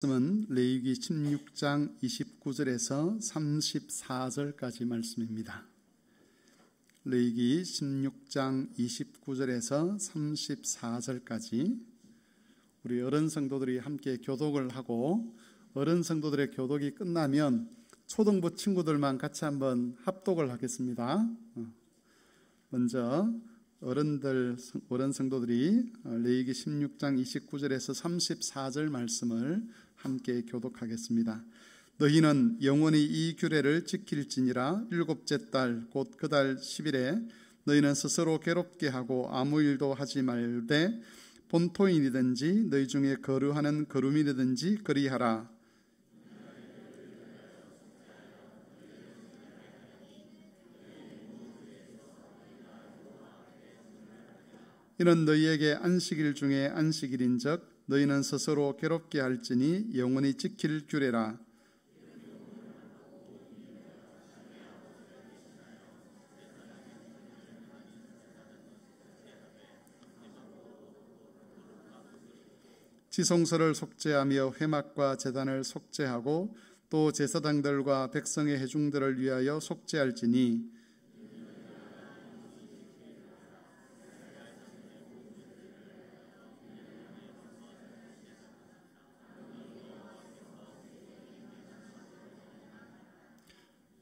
말씀은 레위기 16장 29절에서 34절까지 말씀입니다. 레위기 16장 29절에서 34절까지 우리 어른 성도들이 함께 교독을 하고, 어른 성도들의 교독이 끝나면 초등부 친구들만 같이 한번 합독을 하겠습니다. 먼저 어른 성도들이 레위기 16장 29절에서 34절 말씀을 함께 교독하겠습니다. 너희는 영원히 이 규례를 지킬지니라. 일곱째 달 곧 그 달 10일에 너희는 스스로 괴롭게 하고 아무 일도 하지 말되 본토인이든지 너희 중에 거류하는 거류민이든지 그리하라. 이는 너희에게 안식일 중에 안식일인즉 너희는 스스로 괴롭게 할지니 영원히 지킬 규례라. 지성소를 속죄하며 회막과 제단을 속죄하고 또 제사장들과 백성의 회중들을 위하여 속죄할지니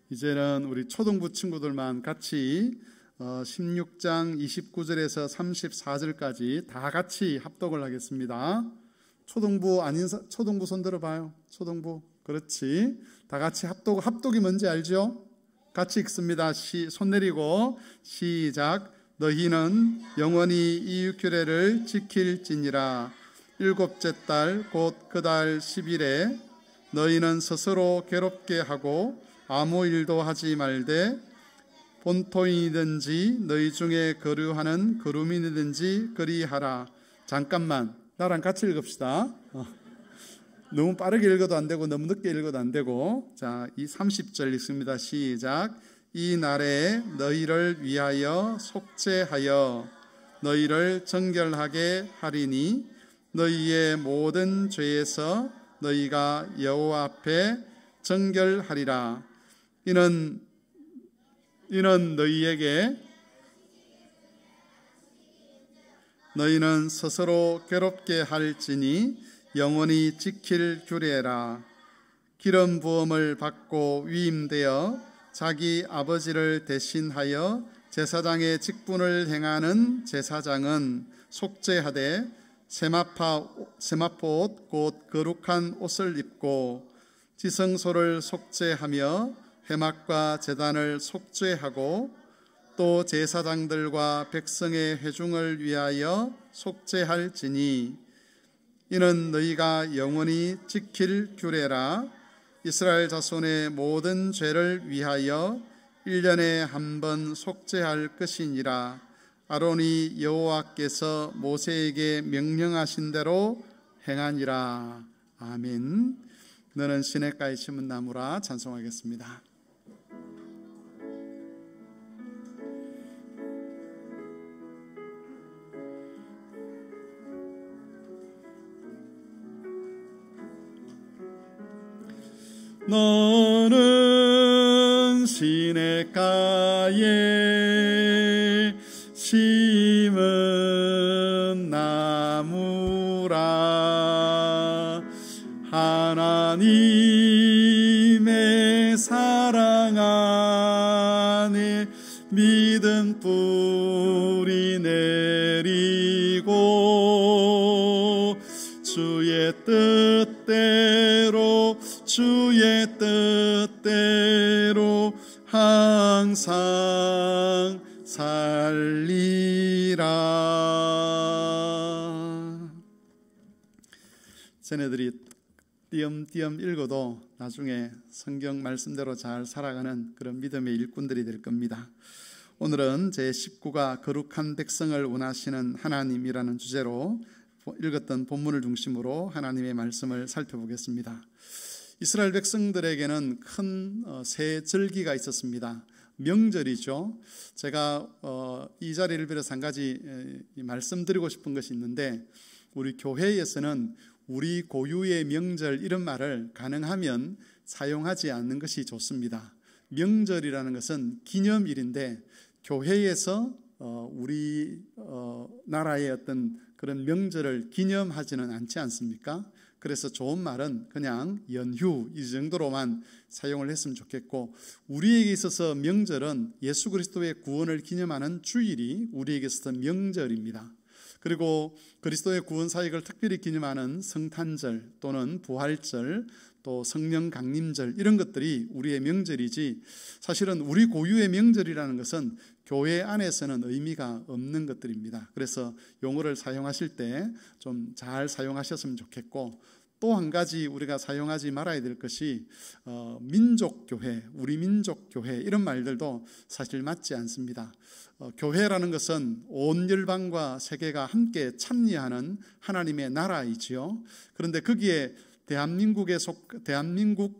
이제는 우리 초등부 친구들만 같이 16장 29절에서 34절까지 다 같이 합독을 하겠습니다. 초등부 아닌 초등부 손 들어봐요. 초등부, 그렇지. 다 같이 합독이 뭔지 알죠? 같이 읽습니다. 손 내리고 시작. 너희는 영원히 이 규례를 지킬지니라. 일곱째 달 곧 그 달 10일에 너희는 스스로 괴롭게 하고 아무 일도 하지 말되 본토인이든지 너희 중에 거류하는 거류민이든지 그리하라. 잠깐만, 나랑 같이 읽읍시다. 너무 빠르게 읽어도 안 되고 너무 늦게 읽어도 안 되고. 자, 이 30절 읽습니다. 시작. 이 날에 너희를 위하여 속죄하여 너희를 정결하게 하리니 너희의 모든 죄에서 너희가 여호와 앞에 정결하리라. 이는 너희에게 너희는 스스로 괴롭게 할지니 영원히 지킬 규례라. 기름 부음을 받고 위임되어 자기 아버지를 대신하여 제사장의 직분을 행하는 제사장은 속죄하되 세마포 곧 거룩한 옷을 입고 지성소를 속죄하며 회막과 제단을 속죄하고 또 제사장들과 백성의 회중을 위하여 속죄할지니 이는 너희가 영원히 지킬 규례라. 이스라엘 자손의 모든 죄를 위하여 1년에 한 번 속죄할 것이니라. 아론이 여호와께서 모세에게 명령하신 대로 행하니라. 아멘. 너는 시냇가에 심은 나무라. 찬송하겠습니다. 너는 시냇가에 심은 나무라. 하나님의 사랑 안에 믿음 뿌리 내리고 주의 뜻대로 항상 살리라. 쟤네들이 띄엄띄엄 읽어도 나중에 성경 말씀대로 잘 살아가는 그런 믿음의 일꾼들이 될 겁니다. 오늘은 제19가 거룩한 백성을 원하시는 하나님이라는 주제로 읽었던 본문을 중심으로 하나님의 말씀을 살펴보겠습니다. 이스라엘 백성들에게는 큰 새 절기가 있었습니다. 명절이죠. 제가 이 자리를 빌어서 한 가지 말씀드리고 싶은 것이 있는데, 우리 교회에서는 우리 고유의 명절 이런 말을 가능하면 사용하지 않는 것이 좋습니다. 명절이라는 것은 기념일인데 교회에서 우리 나라의 어떤 그런 명절을 기념하지는 않지 않습니까? 그래서 좋은 말은 그냥 연휴 이 정도로만 사용을 했으면 좋겠고, 우리에게 있어서 명절은 예수 그리스도의 구원을 기념하는 주일이 우리에게 있어서 명절입니다. 그리고 그리스도의 구원 사역을 특별히 기념하는 성탄절 또는 부활절, 또 성령 강림절 이런 것들이 우리의 명절이지, 사실은 우리 고유의 명절이라는 것은 교회 안에서는 의미가 없는 것들입니다. 그래서 용어를 사용하실 때 좀 잘 사용하셨으면 좋겠고, 또 한 가지 우리가 사용하지 말아야 될 것이 민족교회, 우리 민족교회 이런 말들도 사실 맞지 않습니다. 교회라는 것은 온 열방과 세계가 함께 참여하는 하나님의 나라이지요. 그런데 거기에 대한민국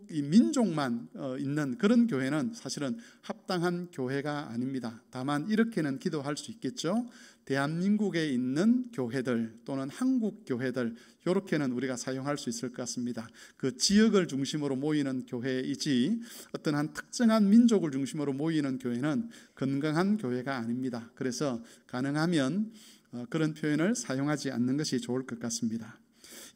이 민족만 있는 그런 교회는 사실은 합당한 교회가 아닙니다. 다만 이렇게는 기도할 수 있겠죠. 대한민국에 있는 교회들 또는 한국 교회들, 이렇게는 우리가 사용할 수 있을 것 같습니다. 그 지역을 중심으로 모이는 교회이지 어떤 한 특정한 민족을 중심으로 모이는 교회는 건강한 교회가 아닙니다. 그래서 가능하면 그런 표현을 사용하지 않는 것이 좋을 것 같습니다.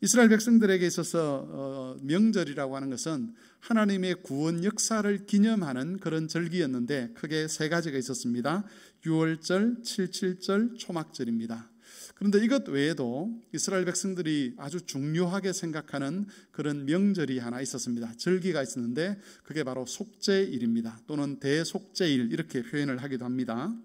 이스라엘 백성들에게 있어서 명절이라고 하는 것은 하나님의 구원 역사를 기념하는 그런 절기였는데 크게 세 가지가 있었습니다. 유월절, 칠칠절, 초막절입니다. 그런데 이것 외에도 이스라엘 백성들이 아주 중요하게 생각하는 그런 명절이 하나 있었습니다. 절기가 있었는데 그게 바로 속죄일입니다. 또는 대속죄일 이렇게 표현을 하기도 합니다.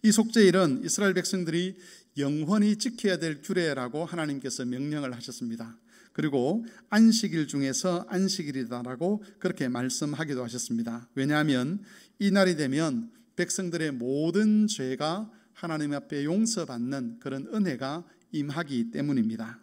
이 속죄일은 이스라엘 백성들이 영원히 지켜야 될 규례라고 하나님께서 명령을 하셨습니다. 그리고 안식일 중에서 안식일이다라고 그렇게 말씀하기도 하셨습니다. 왜냐하면 이 날이 되면 백성들의 모든 죄가 하나님 앞에 용서받는 그런 은혜가 임하기 때문입니다.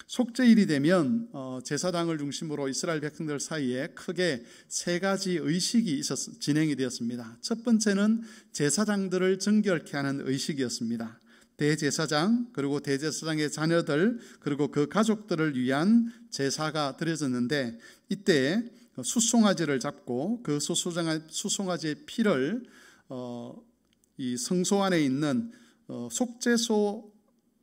속죄일이 되면 제사장을 중심으로 이스라엘 백성들 사이에 크게 세 가지 의식이 진행이 되었습니다. 첫 번째는 제사장들을 정결케 하는 의식이었습니다. 대제사장, 그리고 대제사장의 자녀들, 그리고 그 가족들을 위한 제사가 드려졌는데, 이때 숫송아지를 잡고 그 숫송아지의 피를 이 성소 안에 있는 속죄소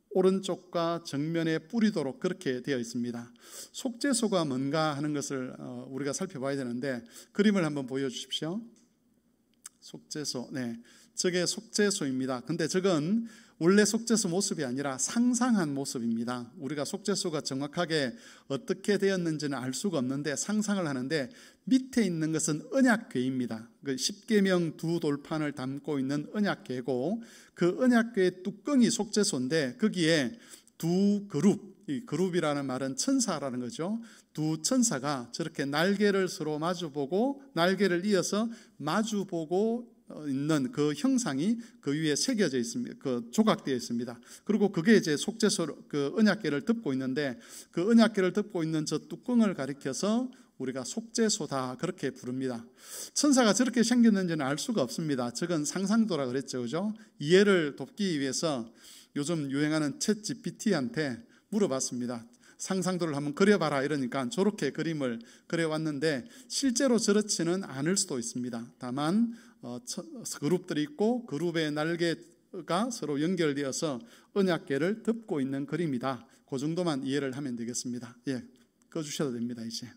오른쪽과 정면에 뿌리도록 그렇게 되어 있습니다. 속죄소가 뭔가 하는 것을 우리가 살펴봐야 되는데, 그림을 한번 보여주십시오. 속죄소, 네, 저게 속죄소입니다. 근데 저건 원래 속죄소 모습이 아니라 상상한 모습입니다. 우리가 속죄소가 정확하게 어떻게 되었는지는 알 수가 없는데 상상을 하는데, 밑에 있는 것은 언약궤입니다. 그 십계명 두 돌판을 담고 있는 언약궤고, 그 언약궤의 뚜껑이 속죄소인데 거기에 두 그룹, 이 그룹이라는 말은 천사라는 거죠. 두 천사가 저렇게 날개를 서로 마주보고 날개를 이어서 마주보고 있는 그 형상이 그 위에 새겨져 있습니다. 그 조각되어 있습니다. 그리고 그게 이제 속죄소 그 언약궤를 덮고 있는데, 그 언약궤를 덮고 있는 저 뚜껑을 가리켜서 우리가 속죄소다 그렇게 부릅니다. 천사가 저렇게 생겼는지는 알 수가 없습니다. 저건 상상도라 그랬죠, 그죠? 이해를 돕기 위해서 요즘 유행하는 챗 GPT한테 물어봤습니다. 상상도를 한번 그려봐라 이러니까 저렇게 그림을 그려왔는데 실제로 저렇지는 않을 수도 있습니다. 다만 그룹들이 있고 그룹의 날개가 서로 연결되어서 언약궤를 덮고 있는 그림이다. 그 정도만 이해를 하면 되겠습니다. 예, 꺼주셔도 됩니다. 이제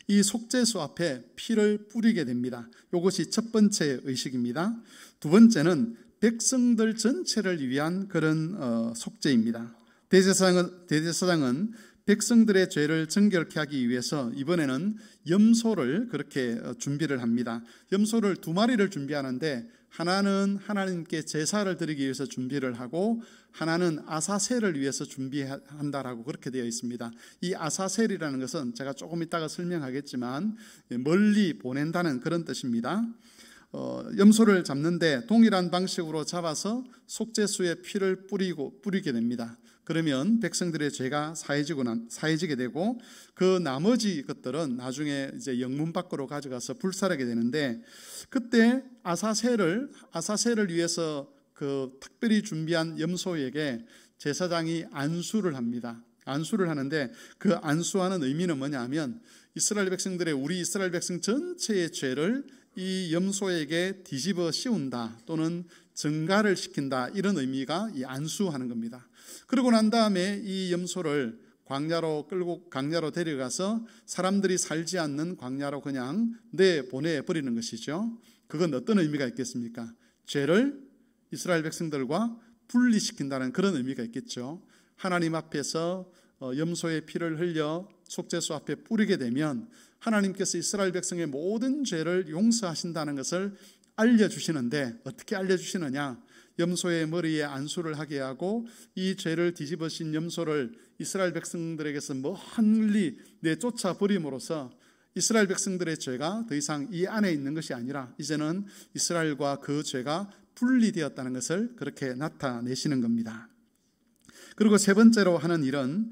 이 속죄소 앞에 피를 뿌리게 됩니다. 이것이 첫 번째 의식입니다. 두 번째는 백성들 전체를 위한 그런 속죄입니다. 대제사장은 백성들의 죄를 정결케 하기 위해서 이번에는 염소를 그렇게 준비를 합니다. 염소를 두 마리를 준비하는데, 하나는 하나님께 제사를 드리기 위해서 준비를 하고 하나는 아사셀을 위해서 준비한다라고 그렇게 되어 있습니다. 이 아사셀이라는 것은 제가 조금 이따가 설명하겠지만 멀리 보낸다는 그런 뜻입니다. 염소를 잡는데 동일한 방식으로 잡아서 속죄소에 피를 뿌리게 됩니다. 그러면 백성들의 죄가 사해지게 되고, 그 나머지 것들은 나중에 이제 영문 밖으로 가져가서 불살하게 되는데, 그때 아사셀을 위해서 그 특별히 준비한 염소에게 제사장이 안수를 합니다. 안수를 하는데 그 안수하는 의미는 뭐냐면 이스라엘 백성들의 우리 이스라엘 백성 전체의 죄를 이 염소에게 뒤집어 씌운다 또는 증가를 시킨다 이런 의미가 이 안수하는 겁니다. 그러고 난 다음에 이 염소를 광야로 끌고 광야로 데려가서 사람들이 살지 않는 광야로 그냥 내보내 버리는 것이죠. 그건 어떤 의미가 있겠습니까? 죄를 이스라엘 백성들과 분리시킨다는 그런 의미가 있겠죠. 하나님 앞에서 염소의 피를 흘려 속죄소 앞에 뿌리게 되면 하나님께서 이스라엘 백성의 모든 죄를 용서하신다는 것을 알려주시는데 어떻게 알려주시느냐? 염소의 머리에 안수를 하게 하고 이 죄를 뒤집어진 염소를 이스라엘 백성들에게서 멀리 내쫓아 버림으로써 이스라엘 백성들의 죄가 더 이상 이 안에 있는 것이 아니라 이제는 이스라엘과 그 죄가 분리되었다는 것을 그렇게 나타내시는 겁니다. 그리고 세 번째로 하는 일은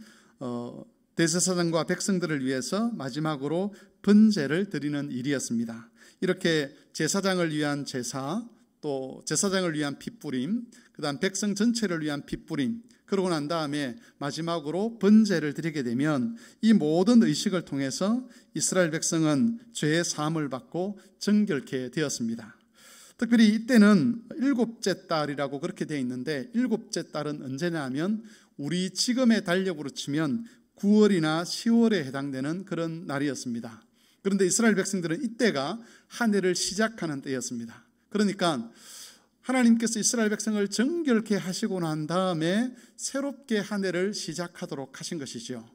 대제사장과 백성들을 위해서 마지막으로 번제를 드리는 일이었습니다. 이렇게 제사장을 위한 제사, 또 제사장을 위한 핏뿌림, 그 다음 백성 전체를 위한 핏뿌림, 그러고 난 다음에 마지막으로 번제를 드리게 되면 이 모든 의식을 통해서 이스라엘 백성은 죄의 사함을 받고 정결케 되었습니다. 특별히 이때는 일곱째 달이라고 그렇게 되어 있는데 일곱째 달은 언제냐 하면 우리 지금의 달력으로 치면 9월이나 10월에 해당되는 그런 날이었습니다. 그런데 이스라엘 백성들은 이때가 한 해를 시작하는 때였습니다. 그러니까 하나님께서 이스라엘 백성을 정결케 하시고 난 다음에 새롭게 한 해를 시작하도록 하신 것이죠.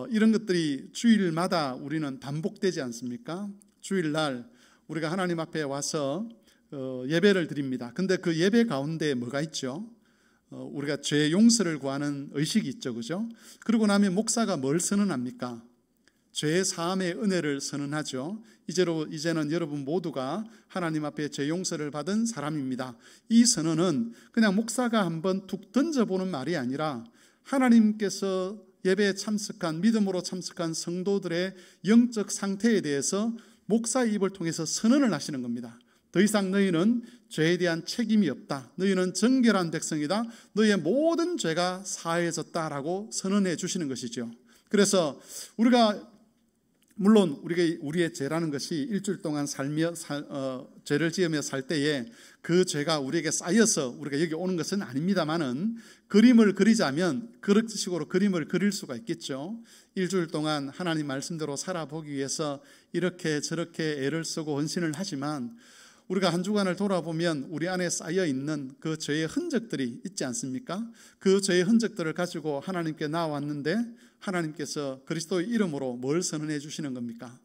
이런 것들이 주일마다 우리는 반복되지 않습니까? 주일날 우리가 하나님 앞에 와서 예배를 드립니다. 근데 그 예배 가운데 뭐가 있죠? 우리가 죄 용서를 구하는 의식이 있죠, 그죠? 그러고 나면 목사가 뭘 선언합니까? 죄 사함의 은혜를 선언하죠. 이제는 여러분 모두가 하나님 앞에 죄 용서를 받은 사람입니다. 이 선언은 그냥 목사가 한번 툭 던져보는 말이 아니라 하나님께서 예배에 참석한 믿음으로 참석한 성도들의 영적 상태에 대해서 목사의 입을 통해서 선언을 하시는 겁니다. 더 이상 너희는 죄에 대한 책임이 없다. 너희는 정결한 백성이다. 너희의 모든 죄가 사해졌다라고 선언해 주시는 것이죠. 그래서 우리가 물론 우리의 죄라는 것이 일주일 동안 죄를 지으며 살 때에 그 죄가 우리에게 쌓여서 우리가 여기 오는 것은 아닙니다만은 그림을 그리자면 그런 식으로 그림을 그릴 수가 있겠죠. 일주일 동안 하나님 말씀대로 살아보기 위해서 이렇게 저렇게 애를 쓰고 헌신을 하지만 우리가 한 주간을 돌아보면 우리 안에 쌓여 있는 그 죄의 흔적들이 있지 않습니까? 그 죄의 흔적들을 가지고 하나님께 나왔는데 하나님께서 그리스도의 이름으로 뭘 선언해 주시는 겁니까?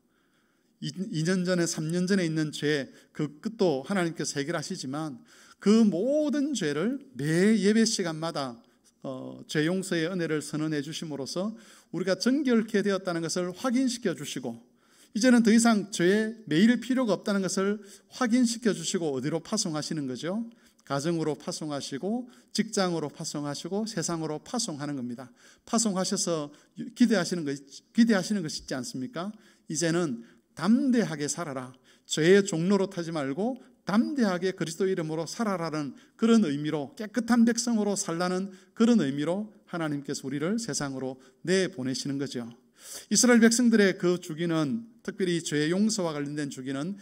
2년 전에 3년 전에 있는 죄 그 끝도 하나님께서 해결하시지만 그 모든 죄를 매 예배 시간마다 죄 용서의 은혜를 선언해 주심으로써 우리가 정결케 되었다는 것을 확인시켜 주시고 이제는 더 이상 죄에 매일 필요가 없다는 것을 확인시켜 주시고 어디로 파송하시는 거죠? 가정으로 파송하시고 직장으로 파송하시고 세상으로 파송하는 겁니다. 파송하셔서 기대하시는 것 있지 않습니까? 이제는 담대하게 살아라. 죄의 종로로 타지 말고 담대하게 그리스도 이름으로 살아라는 그런 의미로 깨끗한 백성으로 살라는 그런 의미로 하나님께서 우리를 세상으로 내보내시는 거죠. 이스라엘 백성들의 그 주기는 특별히 죄 용서와 관련된 주기는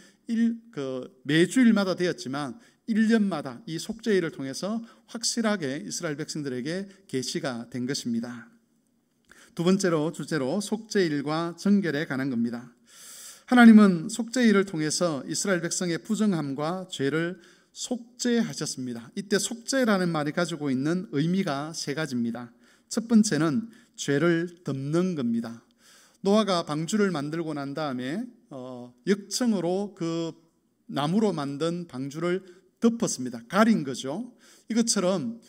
매주일마다 되었지만 1년마다 이 속죄일을 통해서 확실하게 이스라엘 백성들에게 계시가 된 것입니다. 두 번째로 주제로 속죄일과 정결에 관한 겁니다. 하나님은 속죄일을 통해서 이스라엘 백성의 부정함과 죄를 속죄하셨습니다. 이때 속죄라는 말이 가지고 있는 의미가 세 가지입니다. 첫 번째는 죄를 덮는 겁니다. 노아가 방주를 만들고 난 다음에 역청으로 그 나무로 만든 방주를 덮었습니다. 가린 거죠. 이것처럼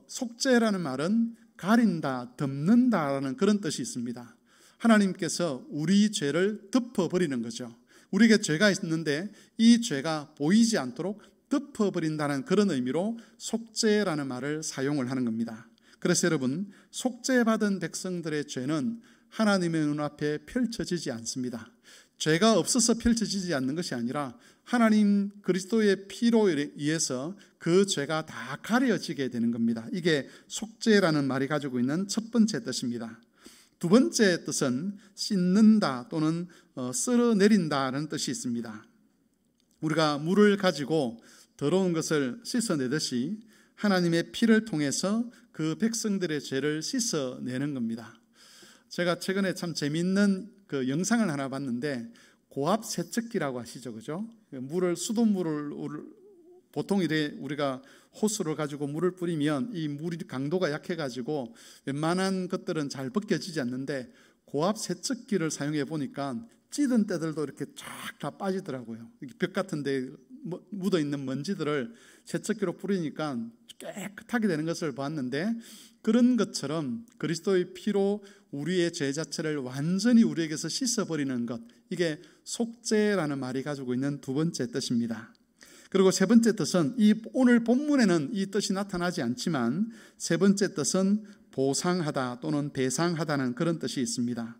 속죄라는 말은 가린다, 덮는다라는 그런 뜻이 있습니다. 하나님께서 우리 죄를 덮어버리는 거죠. 우리에게 죄가 있는데 이 죄가 보이지 않도록 덮어버린다는 그런 의미로 속죄라는 말을 사용을 하는 겁니다. 그래서 여러분, 속죄받은 백성들의 죄는 하나님의 눈앞에 펼쳐지지 않습니다. 죄가 없어서 펼쳐지지 않는 것이 아니라 하나님 그리스도의 피로 인해서 그 죄가 다 가려지게 되는 겁니다. 이게 속죄라는 말이 가지고 있는 첫 번째 뜻입니다. 두 번째 뜻은 씻는다 또는 쓸어내린다는 뜻이 있습니다. 우리가 물을 가지고 더러운 것을 씻어내듯이 하나님의 피를 통해서 그 백성들의 죄를 씻어내는 겁니다. 제가 최근에 참 재미있는 그 영상을 하나 봤는데, 고압 세척기라고 아시죠, 그죠? 수돗물을 보통 이래 우리가 호스를 가지고 물을 뿌리면 이 물이 강도가 약해가지고 웬만한 것들은 잘 벗겨지지 않는데, 고압 세척기를 사용해 보니까 찌든 때들도 이렇게 쫙 다 빠지더라고요. 벽 같은 데 묻어 있는 먼지들을 세척기로 뿌리니까 깨끗하게 되는 것을 봤는데, 그런 것처럼 그리스도의 피로 우리의 죄 자체를 완전히 우리에게서 씻어버리는 것, 이게 속죄라는 말이 가지고 있는 두 번째 뜻입니다. 그리고 세 번째 뜻은, 오늘 본문에는 이 뜻이 나타나지 않지만 세 번째 뜻은 보상하다 또는 배상하다는 그런 뜻이 있습니다.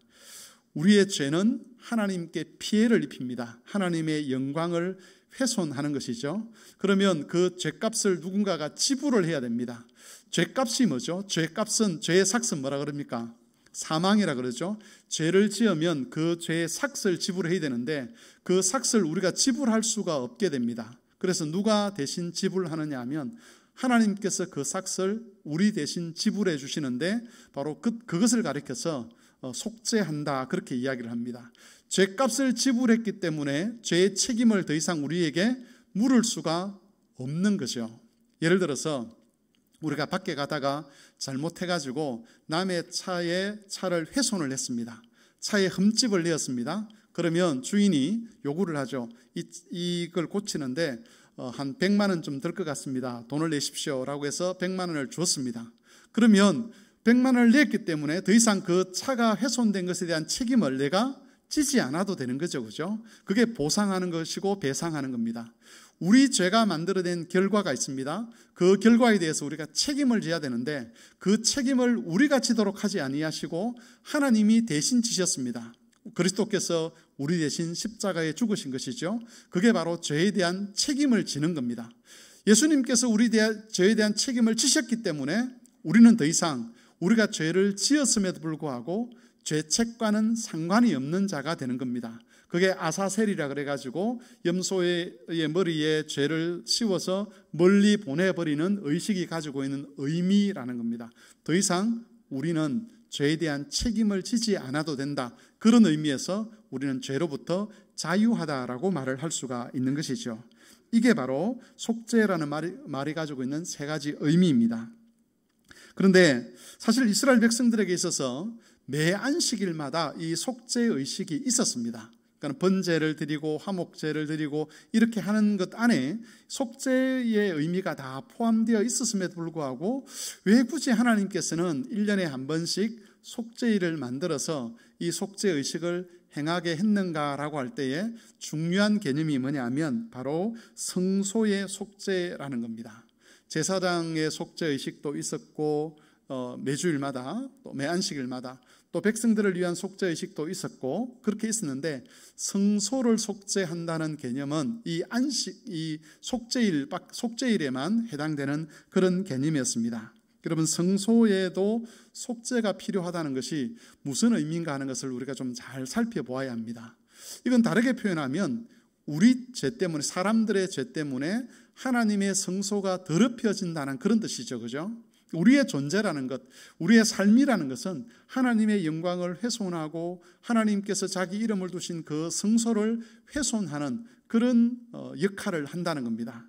우리의 죄는 하나님께 피해를 입힙니다. 하나님의 영광을 훼손하는 것이죠. 그러면 그 죄값을 누군가가 지불을 해야 됩니다. 죄값이 뭐죠? 죄값은, 죄의 삭은 뭐라 그럽니까? 사망이라 그러죠. 죄를 지으면 그 죄의 삭을 지불해야 되는데 그 삭을 우리가 지불할 수가 없게 됩니다. 그래서 누가 대신 지불하느냐 하면 하나님께서 그 삭을 우리 대신 지불해 주시는데, 바로 그것을 가리켜서 속죄한다, 그렇게 이야기를 합니다. 죄값을 지불했기 때문에 죄의 책임을 더 이상 우리에게 물을 수가 없는 거죠. 예를 들어서 우리가 밖에 가다가 잘못해가지고 남의 차를 훼손을 했습니다. 차에 흠집을 내었습니다. 그러면 주인이 요구를 하죠. 이걸 고치는데 한 100만 원 좀 들 것 같습니다. 돈을 내십시오 라고 해서 100만 원을 주었습니다. 그러면 100만 원을 냈기 때문에 더 이상 그 차가 훼손된 것에 대한 책임을 내가 지지 않아도 되는 거죠, 그죠? 그게 보상하는 것이고 배상하는 겁니다. 우리 죄가 만들어낸 결과가 있습니다. 그 결과에 대해서 우리가 책임을 져야 되는데 그 책임을 우리가 지도록 하지 아니하시고 하나님이 대신 지셨습니다. 그리스도께서 우리 대신 십자가에 죽으신 것이죠. 그게 바로 죄에 대한 책임을 지는 겁니다. 예수님께서 우리 죄에 대한 책임을 지셨기 때문에 우리는 더 이상 우리가 죄를 지었음에도 불구하고 죄책과는 상관이 없는 자가 되는 겁니다. 그게 아사셀이라 그래가지고 염소의 머리에 죄를 씌워서 멀리 보내버리는 의식이 가지고 있는 의미라는 겁니다. 더 이상 우리는 죄에 대한 책임을 지지 않아도 된다, 그런 의미에서 우리는 죄로부터 자유하다라고 말을 할 수가 있는 것이죠. 이게 바로 속죄라는 말이 가지고 있는 세 가지 의미입니다. 그런데 사실 이스라엘 백성들에게 있어서 매 안식일마다 이 속죄 의식이 있었습니다. 그러니까 번제를 드리고 화목제를 드리고 이렇게 하는 것 안에 속죄의 의미가 다 포함되어 있었음에도 불구하고 왜 굳이 하나님께서는 1년에 한 번씩 속죄일을 만들어서 이 속죄 의식을 행하게 했는가라고 할 때에 중요한 개념이 뭐냐면 바로 성소의 속죄라는 겁니다. 제사장의 속죄 의식도 있었고 매주일마다 또 매안식일마다 또 백성들을 위한 속죄 의식도 있었고 그렇게 있었는데, 성소를 속죄한다는 개념은 이 속죄일에만 해당되는 그런 개념이었습니다. 여러분, 성소에도 속죄가 필요하다는 것이 무슨 의미인가 하는 것을 우리가 좀 잘 살펴보아야 합니다. 이건 다르게 표현하면 우리 죄 때문에, 사람들의 죄 때문에 하나님의 성소가 더럽혀진다는 그런 뜻이죠, 그죠? 우리의 존재라는 것, 우리의 삶이라는 것은 하나님의 영광을 훼손하고 하나님께서 자기 이름을 두신 그 성소를 훼손하는 그런 역할을 한다는 겁니다.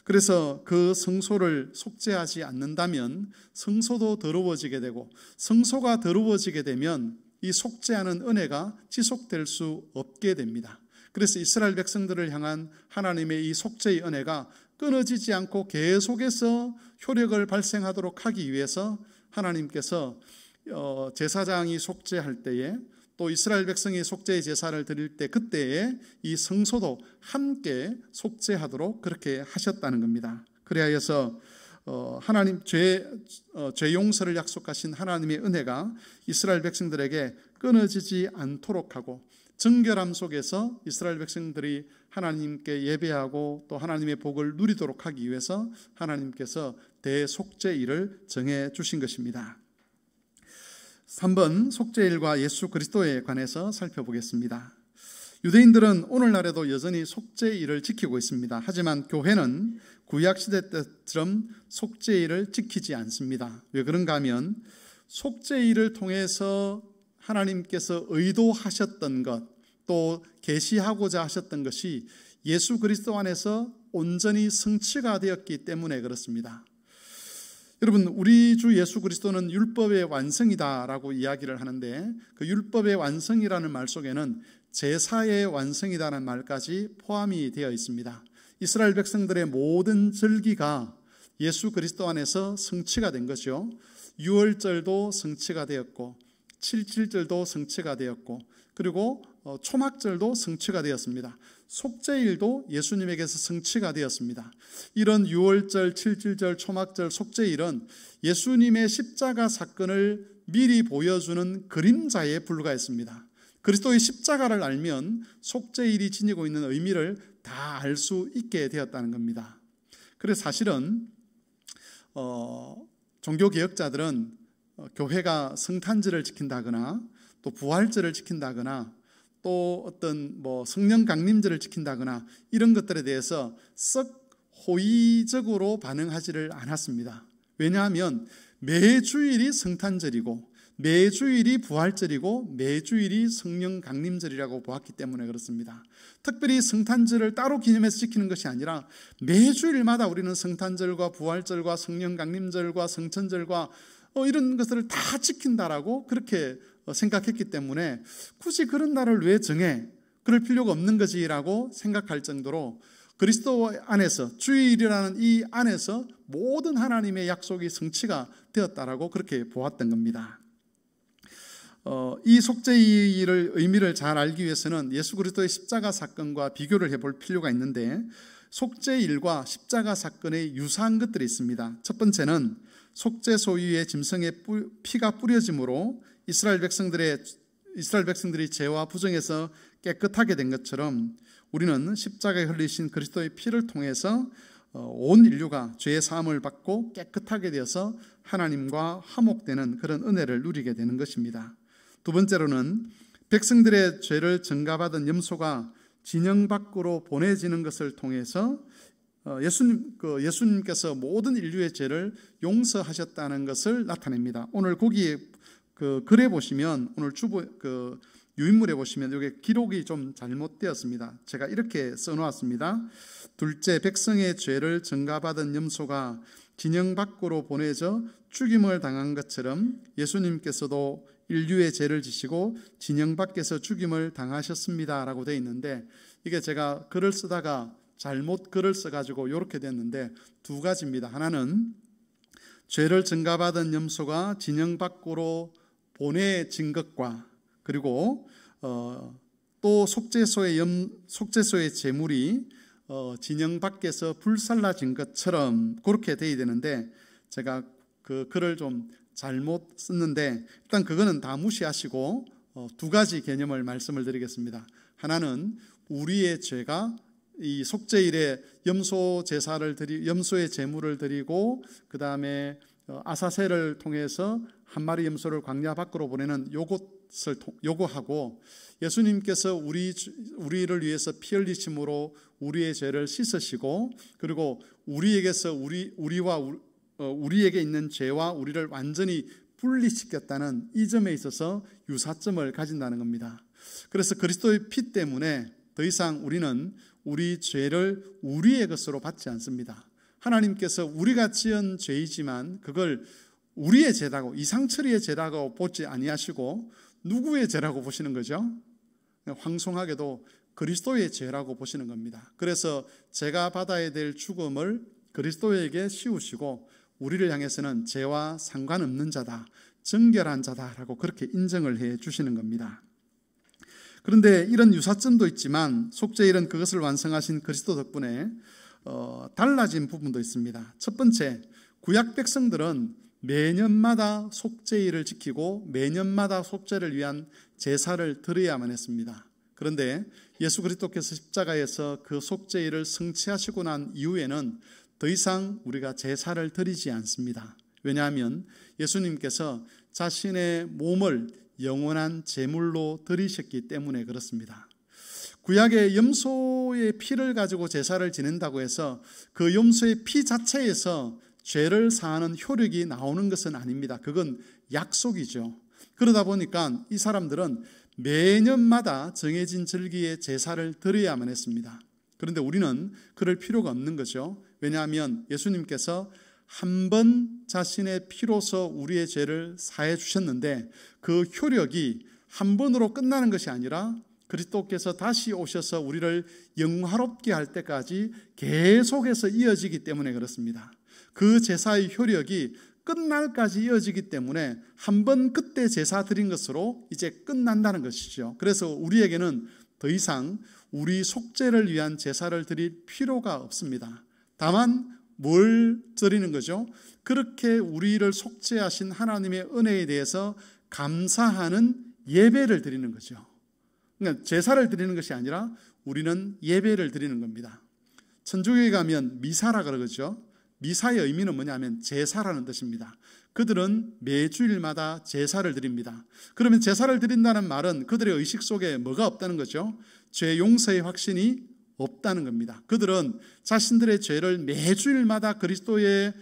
그래서 그 성소를 속죄하지 않는다면 성소도 더러워지게 되고, 성소가 더러워지게 되면 이 속죄하는 은혜가 지속될 수 없게 됩니다. 그래서 이스라엘 백성들을 향한 하나님의 이 속죄의 은혜가 끊어지지 않고 계속해서 효력을 발생하도록 하기 위해서 하나님께서 제사장이 속죄할 때에, 또 이스라엘 백성이 속죄의 제사를 드릴 때 그때에 이 성소도 함께 속죄하도록 그렇게 하셨다는 겁니다. 그래서 하나님 죄 용서를 약속하신 하나님의 은혜가 이스라엘 백성들에게 끊어지지 않도록 하고 정결함 속에서 이스라엘 백성들이 하나님께 예배하고 또 하나님의 복을 누리도록 하기 위해서 하나님께서 대속죄일을 정해 주신 것입니다. 3번 속죄일과 예수 그리스도에 관해서 살펴보겠습니다. 유대인들은 오늘날에도 여전히 속죄일을 지키고 있습니다. 하지만 교회는 구약시대 때처럼 속죄일을 지키지 않습니다. 왜 그런가 하면 속죄일을 통해서 하나님께서 의도하셨던 것, 또 계시하고자 하셨던 것이 예수 그리스도 안에서 온전히 성취가 되었기 때문에 그렇습니다. 여러분, 우리 주 예수 그리스도는 율법의 완성이다라고 이야기를 하는데 그 율법의 완성이라는 말 속에는 제사의 완성이라는 말까지 포함이 되어 있습니다. 이스라엘 백성들의 모든 절기가 예수 그리스도 안에서 성취가 된 거죠. 유월절도 성취가 되었고 칠칠절도 성취가 되었고 그리고 초막절도 성취가 되었습니다. 속죄일도 예수님에게서 성취가 되었습니다. 이런 유월절, 칠칠절, 초막절, 속죄일은 예수님의 십자가 사건을 미리 보여주는 그림자에 불과했습니다. 그리스도의 십자가를 알면 속죄일이 지니고 있는 의미를 다 알 수 있게 되었다는 겁니다. 그래서 사실은 종교개혁자들은 교회가 성탄절을 지킨다거나 또 부활절을 지킨다거나 또 어떤 성령 강림절을 지킨다거나 이런 것들에 대해서 썩 호의적으로 반응하지를 않았습니다. 왜냐하면 매주일이 성탄절이고 매주일이 부활절이고 매주일이 성령 강림절이라고 보았기 때문에 그렇습니다. 특별히 성탄절을 따로 기념해서 지키는 것이 아니라 매주일마다 우리는 성탄절과 부활절과 성령 강림절과 성천절과 이런 것들을 다 지킨다라고 그렇게 생각했기 때문에 굳이 그런 날을 왜 정해? 그럴 필요가 없는 거지라고 생각할 정도로 그리스도 안에서 주일이라는 이 안에서 모든 하나님의 약속이 성취가 되었다라고 그렇게 보았던 겁니다. 이 속죄일의 의미를 잘 알기 위해서는 예수 그리스도의 십자가 사건과 비교를 해볼 필요가 있는데 속죄일과 십자가 사건의 유사한 것들이 있습니다. 첫 번째는 속죄 소유의 짐승의 피가 뿌려짐으로 이스라엘 백성들이 죄와 부정에서 깨끗하게 된 것처럼 우리는 십자가에 흘리신 그리스도의 피를 통해서 온 인류가 죄의 사함을 받고 깨끗하게 되어서 하나님과 화목되는 그런 은혜를 누리게 되는 것입니다. 두 번째로는 백성들의 죄를 증가받은 염소가 진영 밖으로 보내지는 것을 통해서 예수님께서 모든 인류의 죄를 용서하셨다는 것을 나타냅니다. 오늘 거기에 글에 보시면 오늘 유인물에 보시면 여기 기록이 좀 잘못되었습니다. 제가 이렇게 써놓았습니다. 둘째, 백성의 죄를 증가받은 염소가 진영 밖으로 보내져 죽임을 당한 것처럼 예수님께서도 인류의 죄를 지시고 진영 밖에서 죽임을 당하셨습니다 라고 되어 있는데 이게 제가 글을 쓰다가 잘못 글을 써가지고 이렇게 됐는데 두 가지입니다. 하나는 죄를 증가받은 염소가 진영 밖으로 보내진 것과 그리고 또 속죄소의 제물이 진영 밖에서 불살라진 것처럼 그렇게 되어야 되는데 제가 그 글을 좀 잘못 썼는데 일단 그거는 다 무시하시고 두 가지 개념을 말씀을 드리겠습니다. 하나는 우리의 죄가 이 속죄일에 염소의 제물을 드리고 그 다음에 아사셀을 통해서 한 마리 염소를 광야 밖으로 보내는 요것을 요구하고 예수님께서 우리를 위해서 피 흘리심으로 우리의 죄를 씻으시고 그리고 우리에게서 우리에게 있는 죄와 우리를 완전히 분리시켰다는 이 점에 있어서 유사점을 가진다는 겁니다. 그래서 그리스도의 피 때문에 더 이상 우리는 우리 죄를 우리의 것으로 받지 않습니다. 하나님께서 우리가 지은 죄이지만 그걸 우리의 죄라고 이상처리의 죄라고 보지 아니하시고 누구의 죄라고 보시는 거죠? 황송하게도 그리스도의 죄라고 보시는 겁니다. 그래서 제가 받아야 될 죽음을 그리스도에게 씌우시고 우리를 향해서는 죄와 상관없는 자다, 정결한 자다라고 그렇게 인정을 해 주시는 겁니다. 그런데 이런 유사점도 있지만 속죄일은 그것을 완성하신 그리스도 덕분에 달라진 부분도 있습니다. 첫 번째, 구약 백성들은 매년마다 속죄일을 지키고 매년마다 속죄를 위한 제사를 드려야만 했습니다. 그런데 예수 그리스도께서 십자가에서 그 속죄일을 성취하시고 난 이후에는 더 이상 우리가 제사를 드리지 않습니다. 왜냐하면 예수님께서 자신의 몸을 영원한 제물로 드리셨기 때문에 그렇습니다. 구약의 염소의 피를 가지고 제사를 지낸다고 해서 그 염소의 피 자체에서 죄를 사하는 효력이 나오는 것은 아닙니다. 그건 약속이죠. 그러다 보니까 이 사람들은 매년마다 정해진 절기에 제사를 드려야만 했습니다. 그런데 우리는 그럴 필요가 없는 거죠. 왜냐하면 예수님께서 한 번 자신의 피로서 우리의 죄를 사해 주셨는데 그 효력이 한 번으로 끝나는 것이 아니라 그리스도께서 다시 오셔서 우리를 영화롭게 할 때까지 계속해서 이어지기 때문에 그렇습니다. 그 제사의 효력이 끝날까지 이어지기 때문에 한 번 그때 제사 드린 것으로 이제 끝난다는 것이죠. 그래서 우리에게는 더 이상 우리 속죄를 위한 제사를 드릴 필요가 없습니다. 다만 뭘 드리는 거죠? 그렇게 우리를 속죄하신 하나님의 은혜에 대해서 감사하는 예배를 드리는 거죠. 그러니까 제사를 드리는 것이 아니라 우리는 예배를 드리는 겁니다. 천주교에 가면 미사라 그러죠. 미사의 의미는 뭐냐면 제사라는 뜻입니다. 그들은 매주일마다 제사를 드립니다. 그러면 제사를 드린다는 말은 그들의 의식 속에 뭐가 없다는 거죠? 죄 용서의 확신이 없다는 겁니다. 그들은 자신들의 죄를 매주일마다 그리스도라는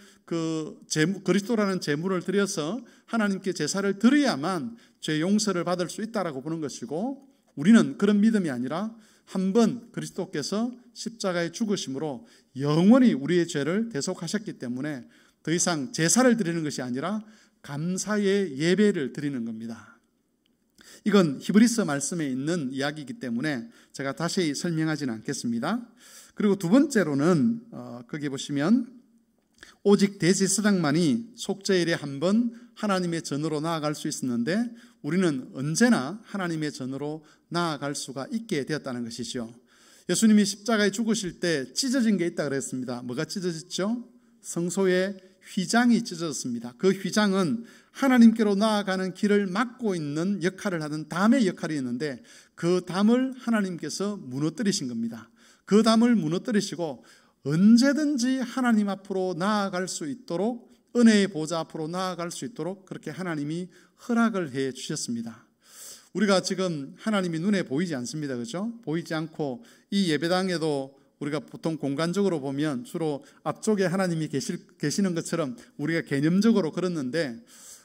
제물을 드려서 하나님께 제사를 드려야만 죄 용서를 받을 수 있다라고 보는 것이고, 우리는 그런 믿음이 아니라 한 번 그리스도께서 십자가에 죽으심으로 영원히 우리의 죄를 대속하셨기 때문에 더 이상 제사를 드리는 것이 아니라 감사의 예배를 드리는 겁니다. 이건 히브리서 말씀에 있는 이야기이기 때문에 제가 다시 설명하지는 않겠습니다. 그리고 두 번째로는 거기 보시면 오직 대제사장만이 속죄일에 한 번 하나님의 전으로 나아갈 수 있었는데 우리는 언제나 하나님의 전으로 나아갈 수가 있게 되었다는 것이죠. 예수님이 십자가에 죽으실 때 찢어진 게 있다 그랬습니다. 뭐가 찢어졌죠? 성소의 휘장이 찢어졌습니다. 그 휘장은 하나님께로 나아가는 길을 막고 있는 역할을 하는 담의 역할이 있는데 그 담을 하나님께서 무너뜨리신 겁니다. 그 담을 무너뜨리시고 언제든지 하나님 앞으로 나아갈 수 있도록, 은혜의 보좌 앞으로 나아갈 수 있도록 그렇게 하나님이 허락을 해 주셨습니다. 우리가 지금 하나님이 눈에 보이지 않습니다. 그렇죠? 보이지 않고 이 예배당에도 우리가 보통 공간적으로 보면 주로 앞쪽에 하나님이 계시는 것처럼 우리가 개념적으로 그렇는데,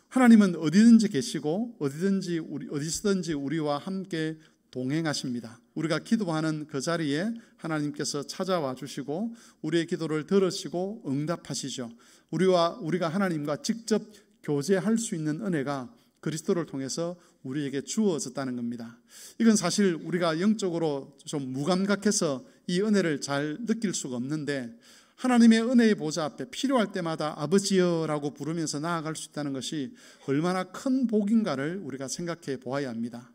하나님은 어디든지 계시고 어디서든지 우리와 함께 동행하십니다. 우리가 기도하는 그 자리에 하나님께서 찾아와 주시고 우리의 기도를 들으시고 응답하시죠. 우리가 하나님과 직접 교제할 수 있는 은혜가 그리스도를 통해서 우리에게 주어졌다는 겁니다. 이건 사실 우리가 영적으로 좀 무감각해서 이 은혜를 잘 느낄 수가 없는데, 하나님의 은혜의 보좌 앞에 필요할 때마다 아버지여라고 부르면서 나아갈 수 있다는 것이 얼마나 큰 복인가를 우리가 생각해 보아야 합니다.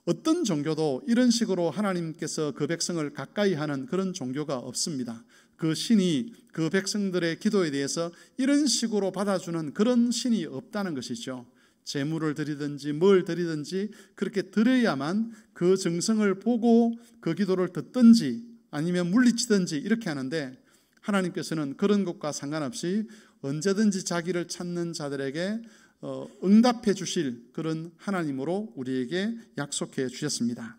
어떤 종교도 이런 식으로 하나님께서 그 백성을 가까이 하는 그런 종교가 없습니다. 그 신이 그 백성들의 기도에 대해서 이런 식으로 받아주는 그런 신이 없다는 것이죠. 제물을 드리든지 뭘 드리든지 그렇게 드려야만 그 정성을 보고 그 기도를 듣든지 아니면 물리치든지 이렇게 하는데, 하나님께서는 그런 것과 상관없이 언제든지 자기를 찾는 자들에게 응답해 주실 그런 하나님으로 우리에게 약속해 주셨습니다.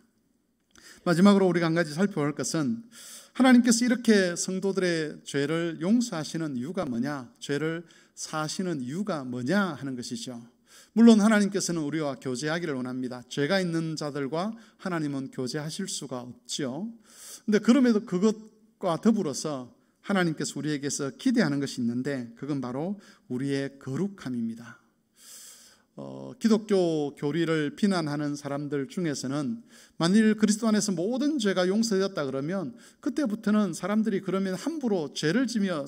마지막으로 우리가 한 가지 살펴볼 것은, 하나님께서 이렇게 성도들의 죄를 용서하시는 이유가 뭐냐, 죄를 사하시는 이유가 뭐냐 하는 것이죠. 물론 하나님께서는 우리와 교제하기를 원합니다. 죄가 있는 자들과 하나님은 교제하실 수가 없지요. 그런데 그럼에도 그것과 더불어서 하나님께서 우리에게서 기대하는 것이 있는데, 그건 바로 우리의 거룩함입니다. 기독교 교리를 비난하는 사람들 중에서는 만일 그리스도 안에서 모든 죄가 용서되었다 그러면 그때부터는 사람들이 그러면 함부로 죄를 지며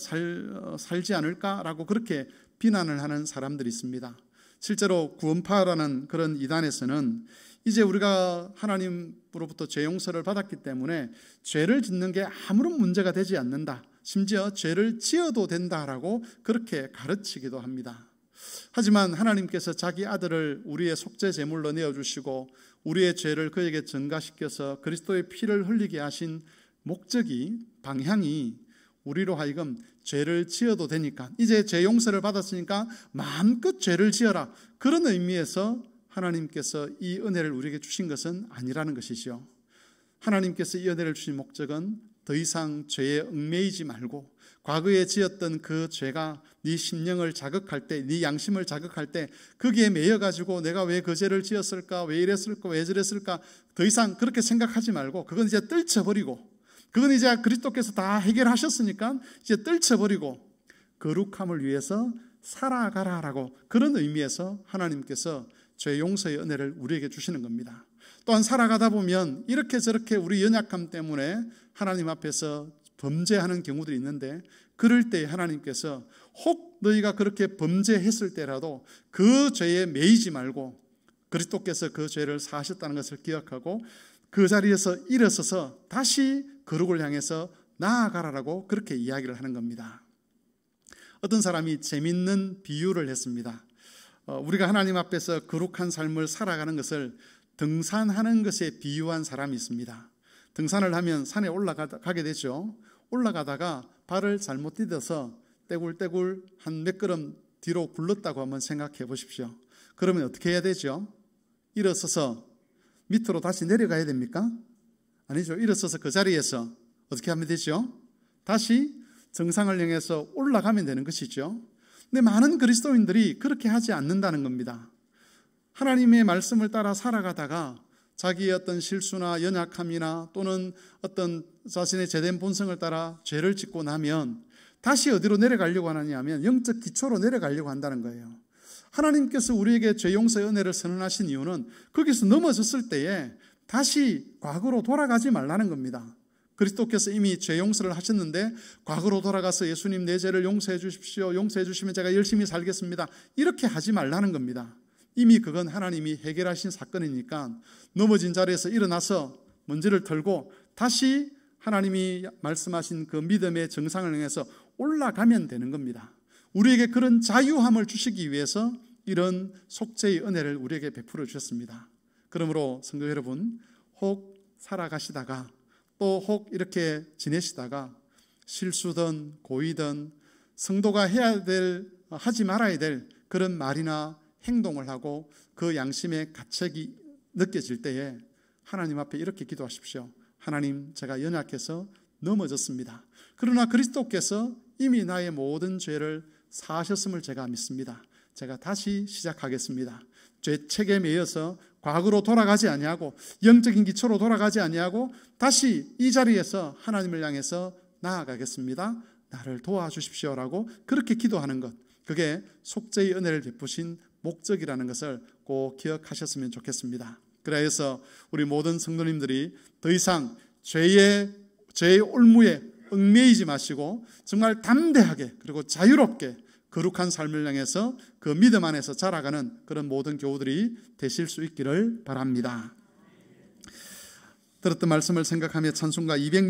살지 않을까라고 그렇게 비난을 하는 사람들이 있습니다. 실제로 구원파라는 그런 이단에서는 이제 우리가 하나님으로부터 죄 용서를 받았기 때문에 죄를 짓는 게 아무런 문제가 되지 않는다, 심지어 죄를 지어도 된다라고 그렇게 가르치기도 합니다. 하지만 하나님께서 자기 아들을 우리의 속죄 제물로 내어주시고 우리의 죄를 그에게 전가시켜서 그리스도의 피를 흘리게 하신 목적이, 방향이 우리로 하여금 죄를 지어도 되니까, 이제 죄 용서를 받았으니까 마음껏 죄를 지어라, 그런 의미에서 하나님께서 이 은혜를 우리에게 주신 것은 아니라는 것이죠. 하나님께서 이 은혜를 주신 목적은 더 이상 죄에 얽매이지 말고 과거에 지었던 그 죄가 네 심령을 자극할 때, 네 양심을 자극할 때 거기에 매여가지고 내가 왜 그 죄를 지었을까, 왜 이랬을까, 왜 저랬을까, 더 이상 그렇게 생각하지 말고 그건 이제 떨쳐버리고, 그건 이제 그리스도께서 다 해결하셨으니까 이제 떨쳐버리고 거룩함을 위해서 살아가라라고, 그런 의미에서 하나님께서 죄 용서의 은혜를 우리에게 주시는 겁니다. 또한 살아가다 보면 이렇게 저렇게 우리 연약함 때문에 하나님 앞에서 범죄하는 경우들이 있는데, 그럴 때 하나님께서 혹 너희가 그렇게 범죄했을 때라도 그 죄에 매이지 말고 그리스도께서 그 죄를 사하셨다는 것을 기억하고 그 자리에서 일어서서 다시 거룩을 향해서 나아가라라고 그렇게 이야기를 하는 겁니다. 어떤 사람이 재밌는 비유를 했습니다. 우리가 하나님 앞에서 거룩한 삶을 살아가는 것을 등산하는 것에 비유한 사람이 있습니다. 등산을 하면 산에 올라가게 되죠. 올라가다가 발을 잘못 디뎌서 떼굴떼굴 한 몇 걸음 뒤로 굴렀다고 한번 생각해 보십시오. 그러면 어떻게 해야 되죠? 일어서서 밑으로 다시 내려가야 됩니까? 아니죠. 일어서서 그 자리에서 어떻게 하면 되죠? 다시 정상을 향해서 올라가면 되는 것이죠. 근데 많은 그리스도인들이 그렇게 하지 않는다는 겁니다. 하나님의 말씀을 따라 살아가다가 자기의 어떤 실수나 연약함이나 또는 어떤 자신의 죄된 본성을 따라 죄를 짓고 나면 다시 어디로 내려가려고 하느냐면 영적 기초로 내려가려고 한다는 거예요. 하나님께서 우리에게 죄 용서의 은혜를 선언하신 이유는 거기서 넘어졌을 때에 다시 과거로 돌아가지 말라는 겁니다. 그리스도께서 이미 죄 용서를 하셨는데 과거로 돌아가서 예수님 내 죄를 용서해 주십시오, 용서해 주시면 제가 열심히 살겠습니다, 이렇게 하지 말라는 겁니다. 이미 그건 하나님이 해결하신 사건이니까 넘어진 자리에서 일어나서 먼지를 털고 다시 하나님이 말씀하신 그 믿음의 정상을 향해서 올라가면 되는 겁니다. 우리에게 그런 자유함을 주시기 위해서 이런 속죄의 은혜를 우리에게 베풀어 주셨습니다. 그러므로 성도 여러분, 혹 살아가시다가 또 혹 이렇게 지내시다가 실수든 고의든 성도가 해야 될, 하지 말아야 될 그런 말이나 행동을 하고 그 양심의 가책이 느껴질 때에 하나님 앞에 이렇게 기도하십시오. 하나님, 제가 연약해서 넘어졌습니다. 그러나 그리스도께서 이미 나의 모든 죄를 사하셨음을 제가 믿습니다. 제가 다시 시작하겠습니다. 죄책에 매여서 과거로 돌아가지 아니하고 영적인 기초로 돌아가지 아니하고 다시 이 자리에서 하나님을 향해서 나아가겠습니다. 나를 도와주십시오라고 그렇게 기도하는 것, 그게 속죄의 은혜를 베푸신 목적이라는 것을 꼭 기억하셨으면 좋겠습니다. 그래서 우리 모든 성도님들이 더 이상 죄의 올무에 얽매이지 마시고 정말 담대하게 그리고 자유롭게 거룩한 삶을 향해서 그 믿음 안에서 자라가는 그런 모든 교우들이 되실 수 있기를 바랍니다. 들었던 말씀을 생각하며 찬송가 206